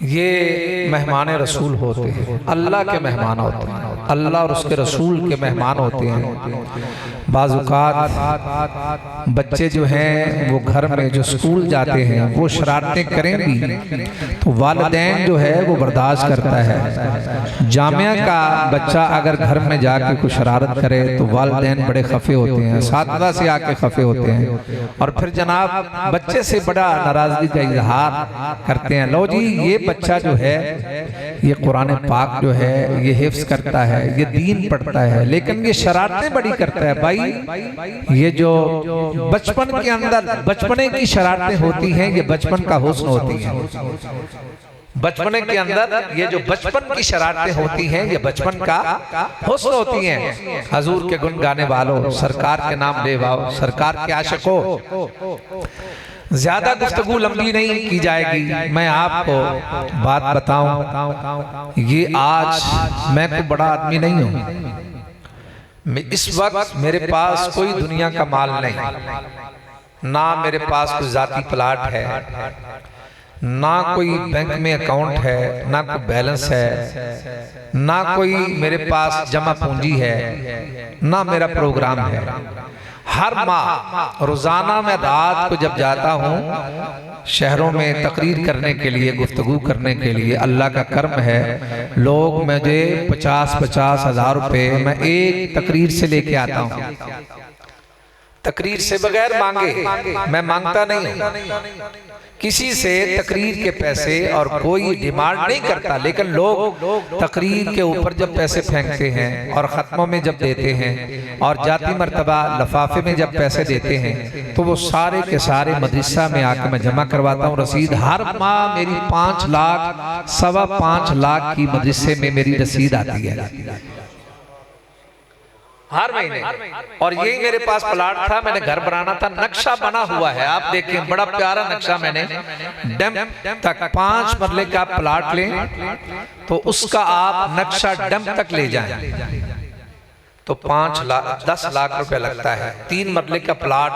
ये मेहमान रसूल होते हैं, अल्लाह के मेहमान होते हैं, अल्लाह और उसके रसूल के मेहमान होते हैं। बाज़-औक़ात बच्चे जो हैं वो घर में जो स्कूल जाते हैं वो शरारतें करें भी तो वालिदैन जो है वो बर्दाश्त करता है। जामिया का बच्चा अगर घर में जाके कोई शरारत करे तो वालिदैन बड़े खफे होते हैं, साथी से आके खफे होते हैं और फिर जनाब बच्चे से बड़ा नाराजगी का इजहार करते हैं। लो जी, ये बच्चा जो है ये कुरान पाक जो है ये हिफ्ज करता है, ये दीन पढ़ता है, लेकिन ये शरारतें बड़ी करता है। भाई ये जो बचपन के अंदर बचपने की शरारतें होती हैं ये बचपन का हुस्न होती है। बचपने के अंदर ये जो बचपन की शरारतें होती हैं ये बचपन का हुस्न होती हैं। हजूर के गुण गाने वालों, सरकार के नाम ले वाओ, सरकार के आशिकों, ज्यादा गुफ्तगू लंबी नहीं की जाएगी। मैं आपको बात बताऊं, ये आज मैं कोई बड़ा आदमी नहीं हूं। इस वक्त मेरे पास कोई दुनिया का माल नहीं, ना मेरे पास कोई जाती प्लाट है, ना कोई बैंक में अकाउंट है, ना कोई बैलेंस है, ना कोई मेरे पास जमा पूंजी है, ना मेरा प्रोग्राम है। हर माह रोजाना मैं रात को जब जाता हूँ शहरों में तकरीर करने के लिए, गुफ्तगू करने के लिए, अल्लाह का कर्म है लोग मुझे 50-50 हज़ार रुपए मैं एक तकरीर से लेके आता हूँ। तकरीर से बगैर मांगे, मैं मांगता नहीं हूँ किसी से तकरीर के पैसे और कोई डिमांड नहीं करता, लेकिन लोग तकरीर के ऊपर जब पैसे फेंकते हैं और ख़त्मों में जब देते हैं और जाती मर्तबा लफाफे में जब पैसे देते हैं तो वो सारे के सारे मदरसा में आकर मैं जमा करवाता हूँ। रसीद हर माह मेरी 5 लाख 5.25 लाख की मदरसे में मेरी रसीद आती है हर महीने। और यही मेरे पास प्लाट था, मैंने घर बनाना था, नक्शा बना हुआ है, आप देखें बड़ा प्यारा नक्शा। मैंने डैम तक 5 मरले का प्लाट लें तो उसका आप नक्शा डैम तक ले जाएं तो 10 लाख रुपए लगता है। 3 मरले का प्लाट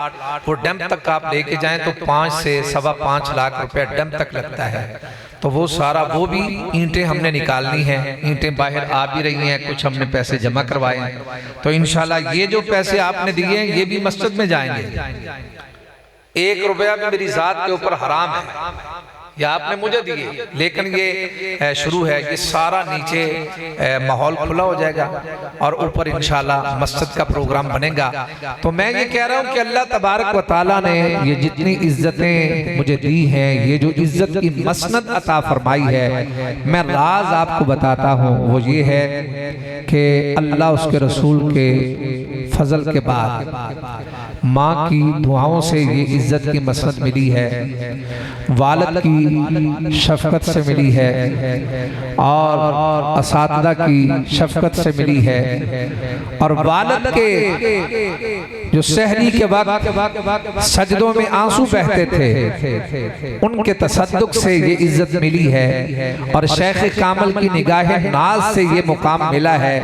वो डैम तक आप लेके जाएं तो 5 से 5.25 लाख रुपए डैम तक लगता है। तो वो सारा वो भी ईंटें हमने निकालनी है, ईंटें बाहर आ भी रही हैं, कुछ हमने पैसे जमा करवाए हैं। तो इंशाल्लाह ये जो पैसे आपने दिए हैं ये भी मस्जिद में जाएंगे। 1 रुपया भी मेरी जात के ऊपर हराम है, या आपने मुझे दिए, लेकिन ये शुरू है, ये सारा नीचे माहौल खुला हो जाएगा और ऊपर इंशाल्लाह मस्जिद का प्रोग्राम बनेगा। तो मैं ये कह रहा हूँ कि अल्लाह तबारक व तआला ने ये जितनी इज्जतें मुझे दी हैं, ये जो इज्जत की मसनद अता फरमाई है, मैं राज आपको बताता हूँ वो ये है कि अल्लाह उसके रसूल के फजल के बाद माँ की दुआओं से ये इज्जत की मसनद मिली है, वालिद की शफकत से मिली है और असातिज़ा की शफकत से मिली है। और वालिद के जो सहरी के वक्त सजदों में आंसू बहते थे उनके तसद्दुक से ये इज्जत मिली है और शेख कामल की निगाह नाज से ये मुकाम मिला है।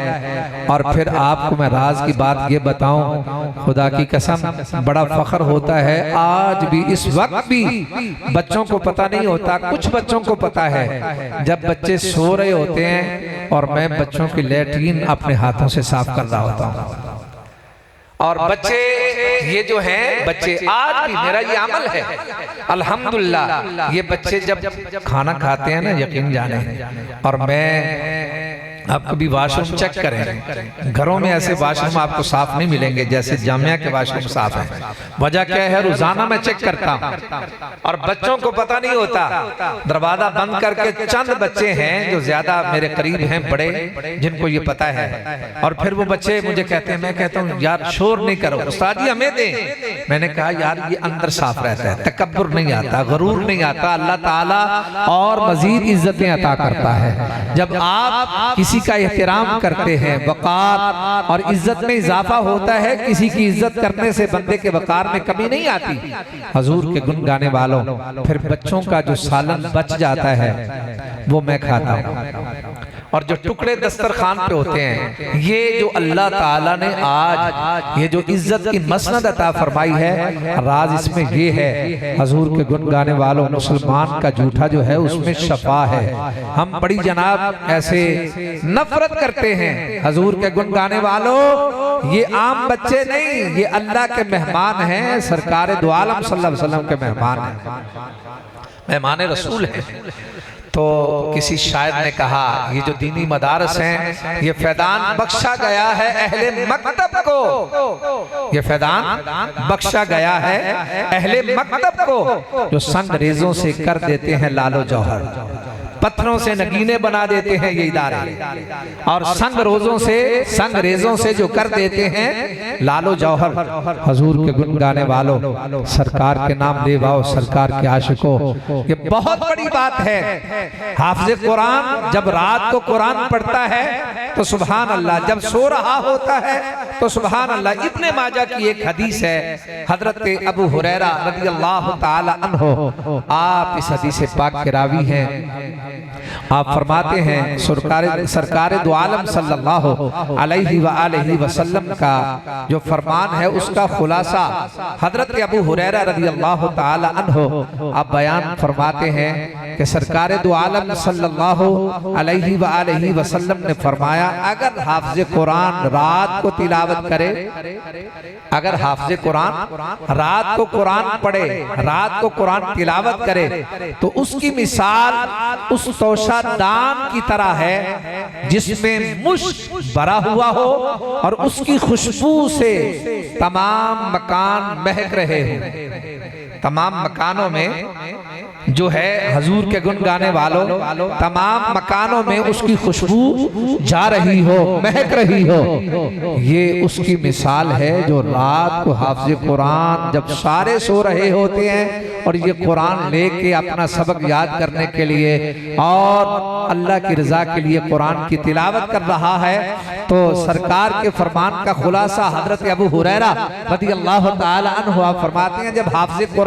और फिर आपको मैं राज की बात ये बताऊं, खुदा की कसम बड़ा फख्र होता है, आज भी इस वक्त भी बच्चों को पता नहीं होता, कुछ बच्चों को पता है, जब बच्चे सो रहे होते हैं और मैं बच्चों की लैट्रीन अपने हाथों से साफ कर रहा होता हूँ। और बच्चे ये जो हैं बच्चे आज भी मेरा ये अमल है अल्हम्दुलिल्लाह, ये बच्चे जब खाना खाते हैं ना, यकीन जाने, और मैं आप कभी वाशरूम चेक करें, घरों में ऐसे वाशरूम आपको साफ नहीं मिलेंगे जैसे जामिया के वाशरूम साफ है। वजह क्या है? रोजाना मैं चेक करता हूँ और बच्चों को पता नहीं होता, दरवाजा बंद करके चंद बच्चे हैं जो ज्यादा मेरे करीब हैं, बड़े जिनको ये पता है, और फिर वो बच्चे मुझे कहते हैं, मैं कहता हूँ यार शोर नहीं करो, उस्ताद जी हमें दें। मैंने कहा यार ये अंदर साफ रहता है, तकब्बुर नहीं आता, गरूर नहीं आता, अल्लाह ताला और मजीद इज्जतें अता करता है। जब आप किसी का एहतराम करते हैं, वक़ार और इज्जत में इजाफा होता है, किसी की इज्जत करने से बंदे के वक़ार में कमी नहीं आती। हजूर के गुण गाने वालों, फिर बच्चों का जो सालन बच जाता है वो मैं खाता हूँ और जो टुकड़े दस्तरखान पे होते हैं, ये जो अल्लाह ताला ने आज ये जो इज्जत की मसनद अता फरमाई है, राज इसमें ये है, हजूर के गुण गाने वालों, मुसलमान का जूठा जो है उसमें शफा है। हम बड़ी जनाब ऐसे नफरत करते हैं हजूर के गुण गाने वालों, ये आम बच्चे नहीं, ये अल्लाह के मेहमान हैं, सरकार दो आलम सल्लल्लाहु अलैहि वसल्लम के मेहमान हैं, मेहमान रसूल हैं। तो किसी शायर ने कहा, ये जो दीनी मदारस हैं, ये फैदान बख्शा गया है अहले मकतब को, ये फैदान बख्शा गया है अहले मकतब को, जो संग रेजों से कर देते हैं लालो जौहर, पत्थरों से नगीने बना देते हैं ये इदारे, और संग रेजों से जो कर देते हैं लालो जौहर। हजूर के गुण गाने वालों, सरकार के नाम ले वाओ, सरकार के आशिकों, ये बहुत बड़ी बात है। हाफिज कुरान जब रात को कुरान पढ़ता है तो सुभान अल्लाह, जब सो रहा होता है तो सुभान अल्लाह। इब्ने माजा की एक हदीस है, हजरत अबू हुरैरा रज़ियल्लाहु ताला अन्हु, आप इस हदीस पाक के रावी हैं। आप फरमाते हैं सरकार दो आलम सल्लल्लाहु अलैहि वसल्लम का जो फरमान है उसका खुलासा हजरत अबू हुरैरा रज़ियल्लाहु ताला अन्हु आप बयान फरमाते हैं कि सरकार दो आलम सल्लल्लाहु अलैहि वसल्लम ने फरमाया, अगर हाफिज कुरान रात को तिलावत करे, अगर हाफिज कुरान रात को कुरान पढ़े, रात को कुरान तिलावत करे, तो उसकी मिसाल उस तोशादान की तरह है जिसमें मुश्क भरा हुआ हो और उसकी खुशबू से तमाम मकान महक रहे हो। तमाम मकानों में जो है हजूर के गुण गाने वालों, तमाम मकानों में उसकी खुशबू जा रही हो, महक रही हो, ये उसकी मिसाल है जो रात को हाफिज कुरान जब सारे सो रहे होते हैं और ये कुरान लेके अपना सबक याद करने के लिए और अल्लाह की रजा के लिए कुरान की तिलावत कर रहा है, तो सरकार के फरमान का खुलासा हजरत अबू हुरैरा रज़ियल्लाहु ताला अन्हु आप फरमाते हैं, जब हाफिज कुरान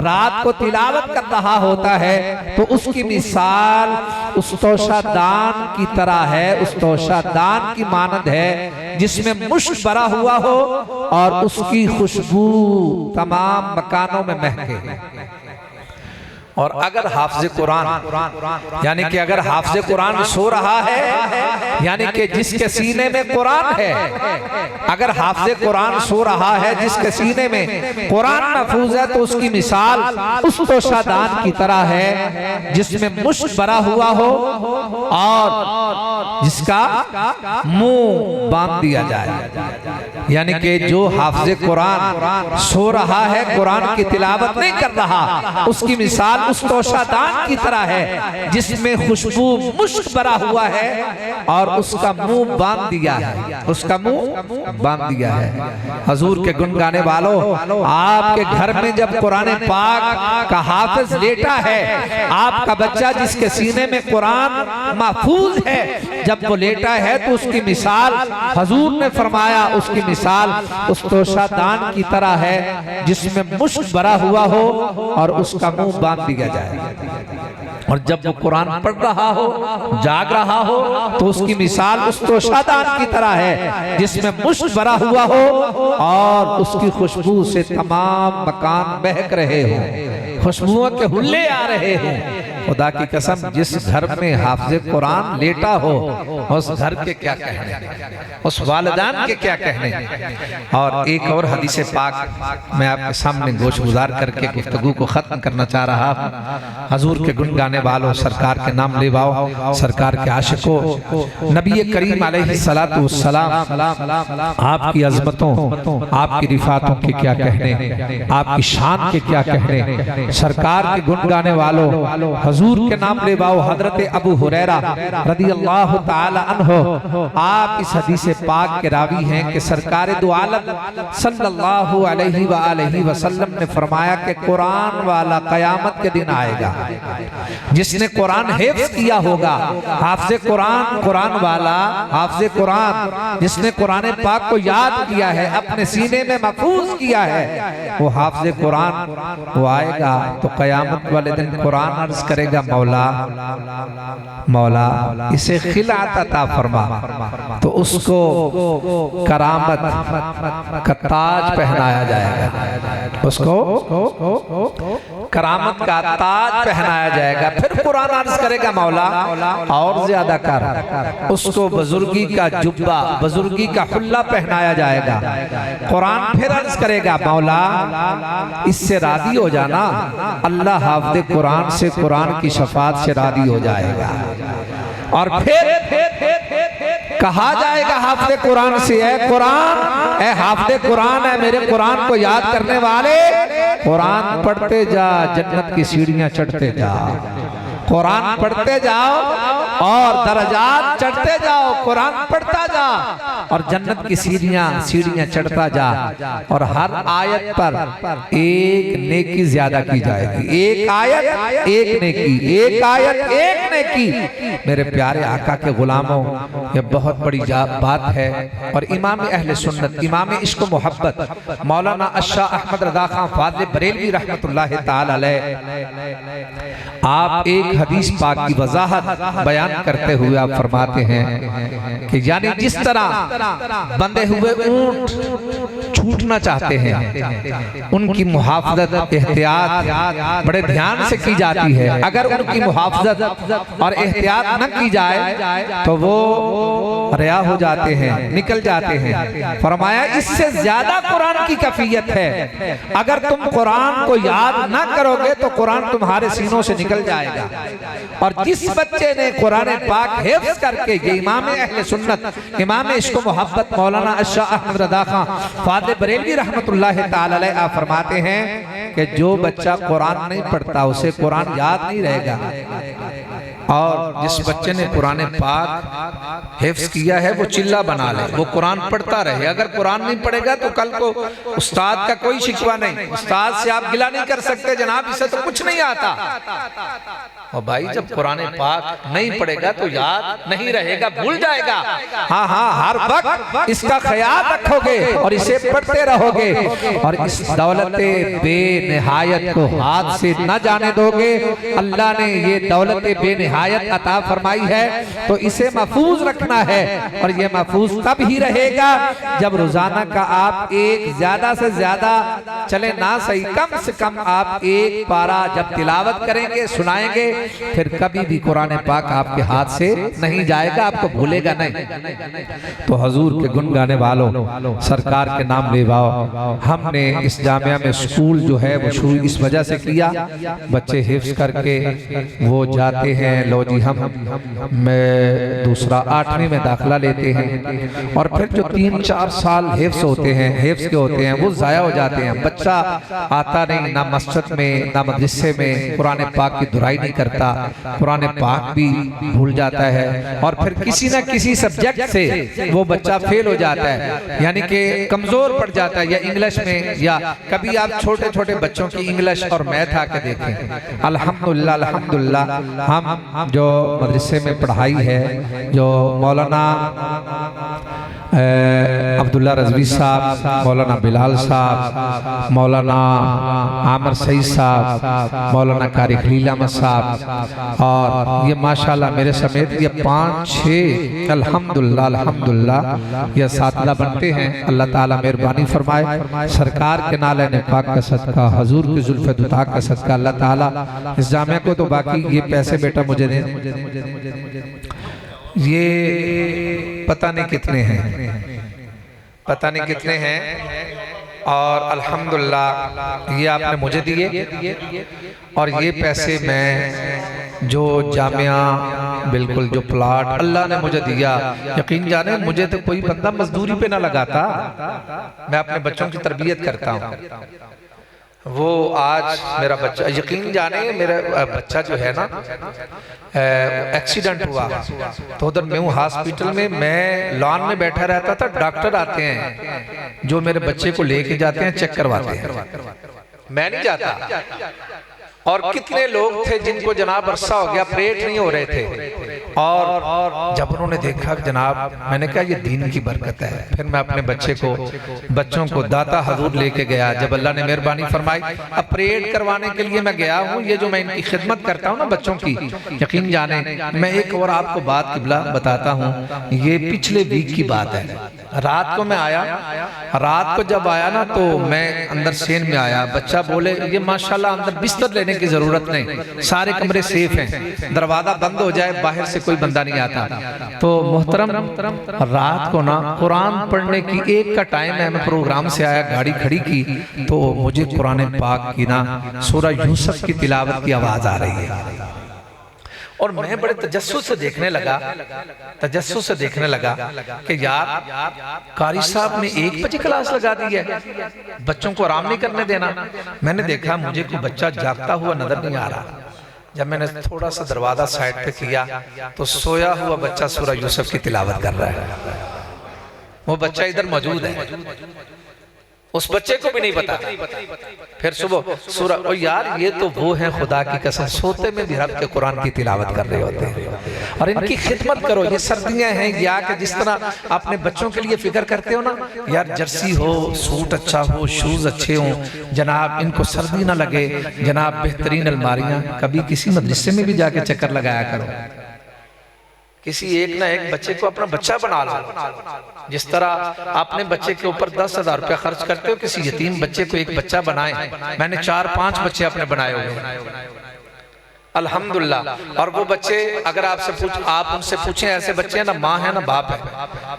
रात को तिलावत कर रहा होता है तो उसकी मिसाल उस तोशादान की तरह है, उस तोशादान की मानद है जिसमें मुश्क भरा हुआ हो और उसकी खुशबू तमाम मकानों में महके। और अगर हाफिज कुरान यानी कि अगर हाफिज कुरान सो रहा है, यानी कि जिसके सीने में कुरान है, अगर हाफिज कुरान सो रहा है जिसके सीने में कुरान महफूज है, तो उसकी मिसाल उस तोशादान की तरह है जिसमें मुश्क भरा हुआ हो और जिसका मुंह बांध दिया जाए। यानी कि जो हाफिज कुरान सो रहा है, कुरान की तिलावत नहीं कर रहा, उसकी मिसाल उस तोशादान की तरह है जिसमें खुशबू मुश्क भरा हुआ है और उसका मुंह बांध दिया है, उसका मुंह बांध दिया है। हजूर के गुण गाने वालों, आपके घर में जब कुरान पाक का हाफिज लेटा है, आपका बच्चा जिसके सीने में कुरान महफूज है, जब वो लेटा है तो उसकी मिसाल हजूर ने फरमाया, उसकी मिसाल उस तोशादान की तरह है जिसमें मुश्क भरा हुआ हो और उसका मुंह बांध दिया जाए। और जब वो कुरान पढ़ रहा हो, जाग रहा हो, तो उसकी मिसाल उस तोशादान की तरह है जिसमें मुश्क भरा हुआ हो और उसकी खुशबू से तमाम मकान महक रहे हो, खुशबुओं के हुल्ले आ रहे हो। खुदा की कसम, जिस घर में हाफिज कुरान लेटा हो उस घर के क्या कहने, उस वालिदान के क्या कहने। और एक और हदीस पाक मैं आपके सामने गोश गुजार करके गुफ्तगू को खत्म करना चाह रहा हूँ। हजूर के गुण गाने वालों, सरकार के नाम ले वाओ, सरकार के आशिकों, नबी करीम अलैहिस्सलातु वस्सलाम आपकी अजमतों, आपकी रिफातों के क्या कहने, आपकी शान के क्या कहने। सरकार के गुण गाने वालों, हजूर के नाम ले वाओ, हजरत अबू हुरैरा रज़ियल्लाहु ताला अन्हु आप इस हदीस पाक के रावी हैं कि सरकार दो आलम सल्लल्लाहु अलैहि वसल्लम ने फरमाया कि कुरान वाला कयामत के दिन आएगा, जिसने कुरान हिफ्ज़ किया होगा, हाफिज़ कुरान, कुरान वाला हाफिज़ कुरान जिसने कुरान पाक को याद किया है, अपने सीने में महफूज किया है, वो हाफिज़ कुरान वो आएगा तो कयामत वाले दिन कुरान अर्ज करेगा, कहेगा मौला मौला इसे खिलाता अता फरमा, तो उसको करामत का ताज पहनाया जाएगा, उसको करामत का ताज पहनाया जाएगा। फिर कुरान अर्ज करेगा मौला और ज्यादा कर, उसको बुजुर्गी का जुब्बा बुजुर्गी का हुल्ला पहनाया जाएगा। कुरान फिर अर्ज करेगा मौला इससे राजी हो जाना, अल्लाह हाफ़िज़ कुरान से कुरान की शफाअत से राजी हो जाएगा। और फिर कहा जाएगा हाफ़िज़ कुरान से, ऐ कुरान ऐ हाफ़िज़ कुरान है, मेरे कुरान को याद करने वाले कुरान पढ़ते जा, जन्नत की सीढ़ियां चढ़ते जा। कुरान पढ़ते जाओ और दर्जात चढ़ते जाओ, कुरान पढ़ता जा और जन्नत की सीढ़ियां चढ़ता जा। और हर आयत पर एक नेकी ज्यादा की जाएगी, एक आयत एक नेकी, एक आयत एक नेकी। मेरे प्यारे आका के गुलामों, ये बहुत बड़ी बात है। और इमाम अहले सुन्नत, इमाम इश्क मोहब्बत मौलाना अशाह अहमद रज़ा खां फ़ाज़िल बरेलवी रहमतुल्लाह ताला अलैह, आप एक हदीस पाक की वजाहत बयान करते हुए आप फरमाते हैं कि यानी जिस तरह बंधे हुए ऊंट छूटना चाहते हैं, उनकी मुहाफ़ज़त एहतियात बड़े ध्यान से की जाती है। अगर उनकी मुहाफ़ज़त और एहतियात न की जाए तो वो रिया हो जाते हैं, निकल जाते हैं। फरमाया इससे ज्यादा कुरान की कैफियत है, अगर तुम कुरान को याद ना करोगे तो कुरान तुम्हारे सीनों से निकल जाएगा। और जिस बच्चे ने कुरान पाक हिफ्ज़ करके, ये इमाम अहले सुन्नत इमाम इश्क मोहब्बत मौलाना अशाह अहमद रज़ा खां फ़ाज़िल बरेलवी रहमतुल्लाह ताला अलैह आप फरमाते हैं कि जो बच्चा कुरान नहीं पढ़ता उसे कुरान याद नहीं रहेगा। और जिस बच्चे ने कुरान पाक हिफ्ज़ किया है वो चिल्ला बना ले, वो कुरान पढ़ता रहे। अगर कुरान नहीं पढ़ेगा तो कल को उस्ताद का कोई शिकवा नहीं, उस्ताद से आप गिला नहीं कर सकते जनाब इसे तो कुछ नहीं आता। और भाई जब कुरान पाक नहीं पढ़ेगा तो याद नहीं रहेगा, भूल जाएगा। हाँ हाँ, हर वक्त इसका ख्याल रखोगे और इसे पढ़ते रहोगे और इस दौलत बेनिहायत को हाथ से न जाने दोगे। अल्लाह ने ये दौलत बेनिहायत अता फरमाई है तो इसे महफूज रखना है। और ये महफूज तब ही रहेगा जब रोजाना का आप एक ज्यादा से ज्यादा चले ना सही, कम से कम आप एक पारा जब तिलावत करेंगे, सुनाएंगे, फिर कभी भी कुरान पाक आपके हाथ से नहीं जाएगा, आपको भूलेगा नहीं। तो हजूर के गुण गाने वालों, सरकार के नाम लेवाओ। हमने इस जामिया में स्कूल जो है वो शुरू इस वजह से किया, बच्चे हिफ्ज़ करके वो जाते हैं, लो जी हम मैं दूसरा 8वीं में दाखिला लेते हैं और फिर जो 3-4 साल हिफ्ज़ होते हैं, हिफ्ज़ के होते हैं, वो ज़ाया हो जाते हैं। बच्चा आता नहीं, ना मस्जिद में ना मदरसे में, कुरान पाक की दुराई नहीं करता, कुरान पाक भी भूल जाता है और फिर किसी ना किसी सब्जेक्ट से वो बच्चा फेल हो जाता है, यानी कि कमजोर पड़ जाता है, या इंग्लिश में। या कभी आप छोटे छोटे बच्चों की इंग्लिश और मैथ आके देखें, अल्हम्दुलिल्लाह अल्हम्दुलिल्लाह हम जो मदरसे में पढ़ाई है, जो मौलाना अब्दुल्ला रज़वी साहब, मौलाना बिलाल साहब, मौलाना आमर सईद साहब, मौलाना कारी खलील अहमद साहब, और ये माशाल्लाह मेरे समेत ये 5-6 अल्हम्दुलिल्लाह अल्हम्दुलिल्लाह ये साथीदा बनते हैं। अल्लाह ताला मेहरबानी फरमाए, सरकार के नाले ने पाक का सदका, हजूर की जुल्फ़े दुता का सदका, अल्लाह ताला इस जामिया को तो बाकी ये पैसे बेटा मुझे दे, ये पता नहीं कितने हैं, पता नहीं कितने हैं, और अल्हम्दुलिल्लाह ये आपने मुझे दिए और ये पैसे मैं जो जामिया बिल्कुल जो प्लाट अल्लाह ने मुझे दिया, यकीन जाने मुझे तो कोई बंदा मजदूरी पे ना लगाता, मैं अपने बच्चों की तरबियत करता हूँ। वो आज मेरा बच्चा, यकीन जाने मेरा बच्चा जो है ना एक्सीडेंट हुआ तो उधर मैं हूँ हॉस्पिटल में, मैं लॉन में बैठा रहता था, डॉक्टर आते हैं जो मेरे बच्चे को लेके जाते हैं, चेक करवाते हैं, मैं नहीं जाता। और कितने लोग थे जिनको जनाब अरसा हो गया परेड नहीं हो रहे थे, और जब उन्होंने देखा जनाब, मैंने कहा ये दीन की बरकत है। फिर मैं अपने बच्चों को दाता हजूर लेके गया। जब अल्लाह ने मेहरबानी फरमाई, अब परेड करवाने के लिए मैं गया हूँ। ये जो मैं इनकी खिदमत करता हूँ ना बच्चों की, यकीन जाने मैं एक और आपको बात किबला बताता हूँ, ये पिछले वीक की बात है। रात को मैं आया, रात को जब आया ना तो मैं अंदर सेन में आया, बच्चा बोले ये माशाल्लाह अंदर बिस्तर लेने की जरूरत नहीं, सारे कमरे सेफ हैं, दरवाजा बंद हो जाए बाहर से कोई बंदा नहीं आता। तो मोहतरम रात को ना कुरान पढ़ने की 1 का टाइम है, मैं प्रोग्राम से आया, गाड़ी खड़ी की तो मुझे कुरान पाक की ना सूरा यूसुफ की तिलावत की आवाज आ रही है, और मैं बड़े तजस्सुस से देखने लगा कि यार कारी साहब ने 1 बजे क्लास लगा दी है, बच्चों को आराम नहीं करने देना। मैंने देखा मुझे कोई बच्चा जागता हुआ नजर नहीं आ रहा। जब मैंने थोड़ा सा दरवाजा साइड पे किया तो सोया हुआ बच्चा सूरा यूसुफ की तिलावत कर रहा है। वो बच्चा इधर मौजूद है, उस बच्चे को भी नहीं पता। फिर सुबह सूरा, ओ यार ये तो वो है खुदा की कसम, सोते में भी रब के कुरान की तिलावत कर रहे होते हैं। और इनकी खिदमत करो, ये सर्दियां हैं, या कि जिस तरह अपने बच्चों के लिए फिक्र करते हो ना, यार जर्सी हो, सूट अच्छा हो, शूज अच्छे हो जनाब, इनको सर्दी ना लगे जनाब, बेहतरीन अलमारियां। कभी किसी मदरसे में भी जाके चक्कर लगाया करो, किसी एक ना एक बच्चे को अपना बच्चा बना लो। जिस तरह अपने बच्चे के ऊपर 10,000 रुपया खर्च करते हो, किसी यतीम बच्चे को एक बच्चा बनाए। मैंने 4-5 बच्चे अपने बनाए हुए अल्हम्दुलिल्लाह। और वो बच्चे अगर आप उनसे पूछें, ऐसे बच्चे हैं ना माँ है ना बाप है,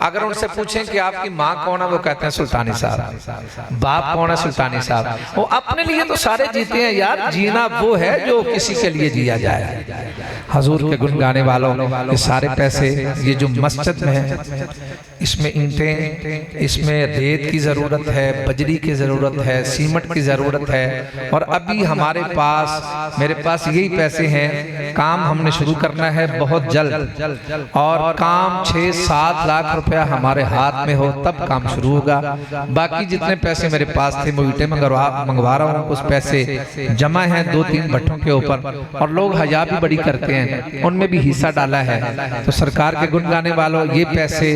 अगर उनसे पूछें कि आपकी माँ कौन है, वो कहते हैं सुल्तानी साहब। बाप कौन है? सुल्तानी साहब। वो अपने लिए तो सारे जीते हैं यार, जीना वो है जो किसी के लिए जिया जाए। हजूर के गुण गाने वालों, ये सारे पैसे ये जो मस्जिद में है, इसमें ईंटें, इसमें रेत की जरूरत है, बजरी की जरूरत है, सीमेंट की जरूरत है। और अभी हमारे पास, मेरे पास यही पैसे हैं, काम हमने शुरू करना है बहुत जल्द, और काम 6-7 लाख रुपया हमारे हाथ में हो तब काम शुरू होगा। बाकी जितने पैसे मेरे पास थे मैं ईंटें मंगवा रहा हूँ, उस पैसे जमा हैं 2-3 भट्टों के ऊपर, और लोग हया भी बड़ी करते हैं, उनमें भी हिस्सा डाला है। तो सरकार के गुण गाने वालों, ये पैसे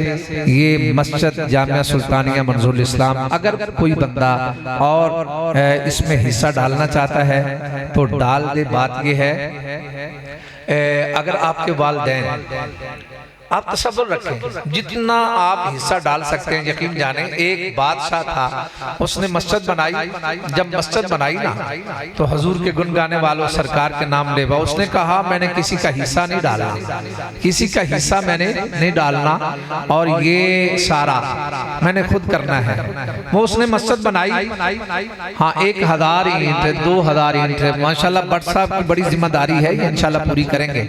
ये मस्जिद जामिया सुल्तानिया मंजूर इस्लाम, अगर कोई बंदा और इसमें हिस्सा डालना चाहता है तो डाल दे। बात ये है, अगर आपके वालिदैन, आप तसव्वुर रखें जितना आप हिस्सा डाल सकते हैं। यकीन जाने एक बादशाह था, उसने मस्जिद बनाई। जब मस्जिद बनाई ना तो हजूर के गुण गाने वालों सरकार के नाम लेवा, उसने कहा मैंने किसी का हिस्सा नहीं डाला, किसी का हिस्सा मैंने नहीं डालना, और ये सारा मैंने खुद करना है। वो उसने मस्जिद बनाई, हाँ 1000 ईंट 2000 ईंट, माशाल्लाह भट्ट साहब की बड़ी जिम्मेदारी है, ये इंशाल्लाह पूरी करेंगे।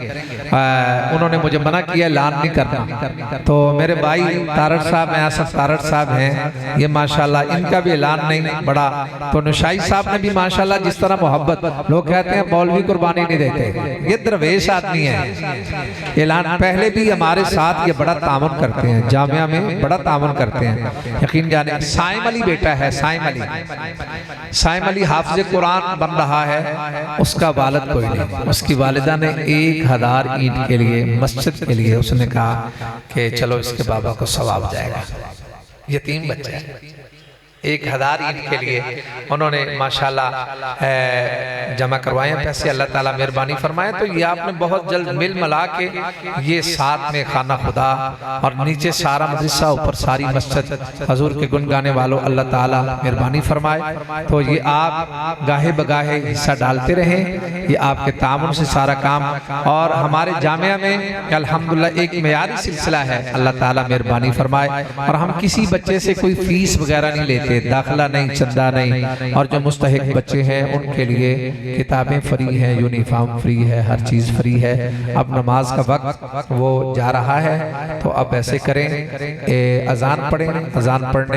उन्होंने मुझे मना किया ऐलान नहीं करना, तो मेरे भाई तारड़ साहब हैं, आसफ तारड़ साहब हैं, ये माशाल्लाह इनका भी ऐलान नहीं बड़ा। तो नुशाई साहब ने भी माशाल्लाह जिस तरह मोहब्बत, लोग कहते हैं मौलवी कुर्बानी नहीं देते, ये दरवेश आदमी है। ऐलान पहले भी हमारे साथ ये बड़ा तामुन करते हैं, जामिया में बड़ा तामुन करते हैं। यकीन जाने साइम अली बेटा है, साइम अली हाफिज कुरान बन रहा है, उसका वालिद कोई नहीं, उसकी वालिदा ने 1000 ईंट के लिए, मस्जिद के लिए उसने कहा कि चलो इसके बाबा को सवाब जाएगा। यतीम बच्चा है, 1000 ईंट के लिए उन्होंने माशाल्लाह जमा करवाए पैसे, अल्लाह ताला मेहरबानी फरमाए। तो ये आपने बहुत जल्द मिल मिला के ये साथ में खाना खुदा और नीचे सारा मदरसा, ऊपर सारी मस्जिद, हजूर के गुण गाने वालों अल्लाह ताला मेहरबानी फरमाए। तो ये आप गाहे बगाहे हिस्सा डालते रहें, ये आपके तामुन से सारा काम। और हमारे जामिया में अल्हम्दुलिल्लाह एक मेयारी सिलसिला है, अल्लाह ताला मेहरबानी फरमाए। और हम किसी बच्चे से कोई फीस वगैरह नहीं लेते, दाखिला नहीं, चंदा नहीं। और जो मुस्तहिक बच्चे हैं उनके लिए किताबें फ्री हैं, यूनिफॉर्म फ्री है, हर चीज फ्री है। अब नमाज का वक्त वो जा रहा है, तो अब ऐसे करें अजान पढ़ें, अजान पढ़ने